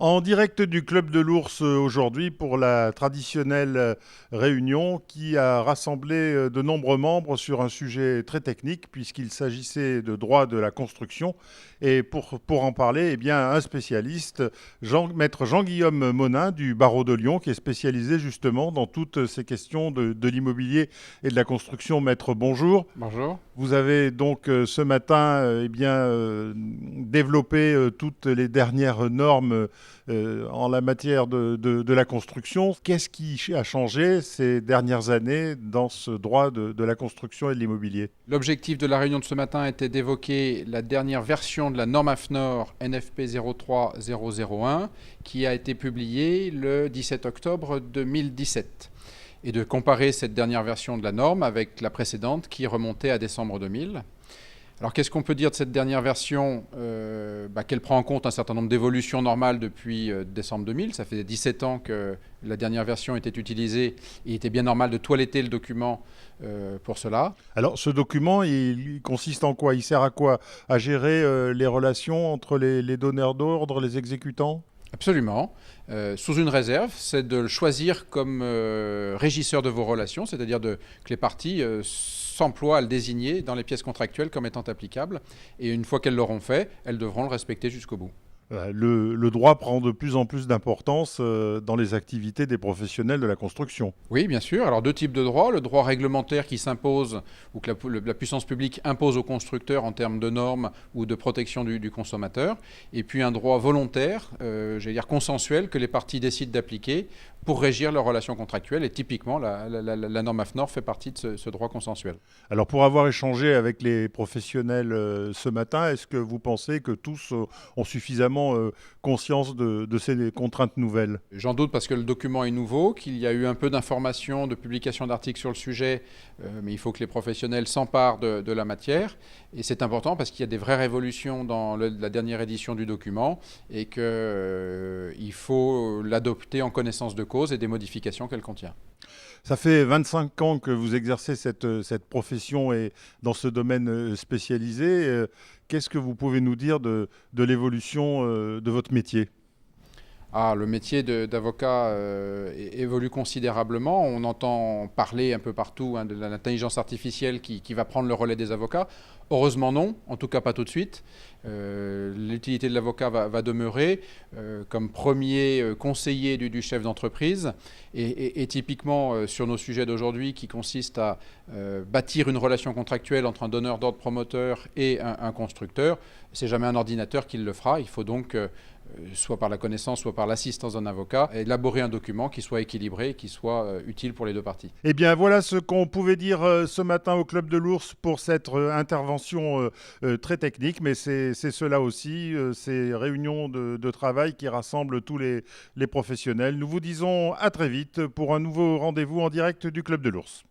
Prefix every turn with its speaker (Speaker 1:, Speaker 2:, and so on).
Speaker 1: En direct du Club de l'Ours aujourd'hui pour la traditionnelle réunion qui a rassemblé de nombreux membres sur un sujet très technique puisqu'il s'agissait de droit de la construction. Et pour en parler, eh bien, un spécialiste, maître Jean-Guillaume Monin du barreau de Lyon qui est spécialisé justement dans toutes ces questions de l'immobilier et de la construction. Maître, bonjour.
Speaker 2: Bonjour.
Speaker 1: Vous avez donc ce matin développé toutes les dernières normes en la matière de la construction. Qu'est-ce qui a changé ces dernières années dans ce droit de la construction et de l'immobilier?
Speaker 2: L'objectif de la réunion de ce matin était d'évoquer la dernière version de la norme AFNOR NFP 03001 qui a été publiée le 17 octobre 2017 et de comparer cette dernière version de la norme avec la précédente qui remontait à décembre 2000. Alors qu'est-ce qu'on peut dire de cette dernière version? Qu'elle prend en compte un certain nombre d'évolutions normales depuis décembre 2000. Ça fait 17 ans que la dernière version était utilisée et il était bien normal de toiletter le document pour cela.
Speaker 1: Alors ce document, il consiste en quoi? Il sert à quoi? À gérer les relations entre les donneurs d'ordre, les exécutants?
Speaker 2: Absolument. Sous une réserve, c'est de le choisir comme régisseur de vos relations, c'est-à-dire que les parties s'emploient à le désigner dans les pièces contractuelles comme étant applicable. Et une fois qu'elles l'auront fait, elles devront le respecter jusqu'au bout.
Speaker 1: Le droit prend de plus en plus d'importance dans les activités des professionnels de la construction.
Speaker 2: Oui, bien sûr. Alors deux types de droits. Le droit réglementaire qui s'impose ou que la puissance publique impose aux constructeurs en termes de normes ou de protection du consommateur. Et puis un droit volontaire, j'allais dire consensuel, que les parties décident d'appliquer pour régir leurs relations contractuelles. Et typiquement, la norme AFNOR fait partie de ce droit consensuel.
Speaker 1: Alors pour avoir échangé avec les professionnels ce matin, est-ce que vous pensez que tous ont suffisamment conscience de ces contraintes nouvelles?
Speaker 2: J'en doute parce que le document est nouveau, qu'il y a eu un peu d'informations, de publications d'articles sur le sujet, mais il faut que les professionnels s'emparent de la matière. Et c'est important parce qu'il y a des vraies révolutions dans la dernière édition du document et qu'il faut l'adopter en connaissance de cause et des modifications qu'elle contient.
Speaker 1: Ça fait 25 ans que vous exercez cette profession et dans ce domaine spécialisé. Qu'est-ce que vous pouvez nous dire de l'évolution de votre métier?
Speaker 2: Le métier d'avocat évolue considérablement. On entend parler un peu partout de l'intelligence artificielle qui va prendre le relais des avocats. Heureusement non, en tout cas pas tout de suite. L'utilité de l'avocat va demeurer comme premier conseiller du chef d'entreprise. Et typiquement sur nos sujets d'aujourd'hui qui consistent à bâtir une relation contractuelle entre un donneur d'ordre promoteur et un constructeur, c'est jamais un ordinateur qui le fera. Il faut donc soit par la connaissance, soit par l'assistance d'un avocat, élaborer un document qui soit équilibré et qui soit utile pour les deux parties.
Speaker 1: Eh bien, voilà ce qu'on pouvait dire ce matin au Club de l'Ours pour cette intervention très technique, mais c'est cela aussi, ces réunions de travail qui rassemblent tous les professionnels. Nous vous disons à très vite pour un nouveau rendez-vous en direct du Club de l'Ours.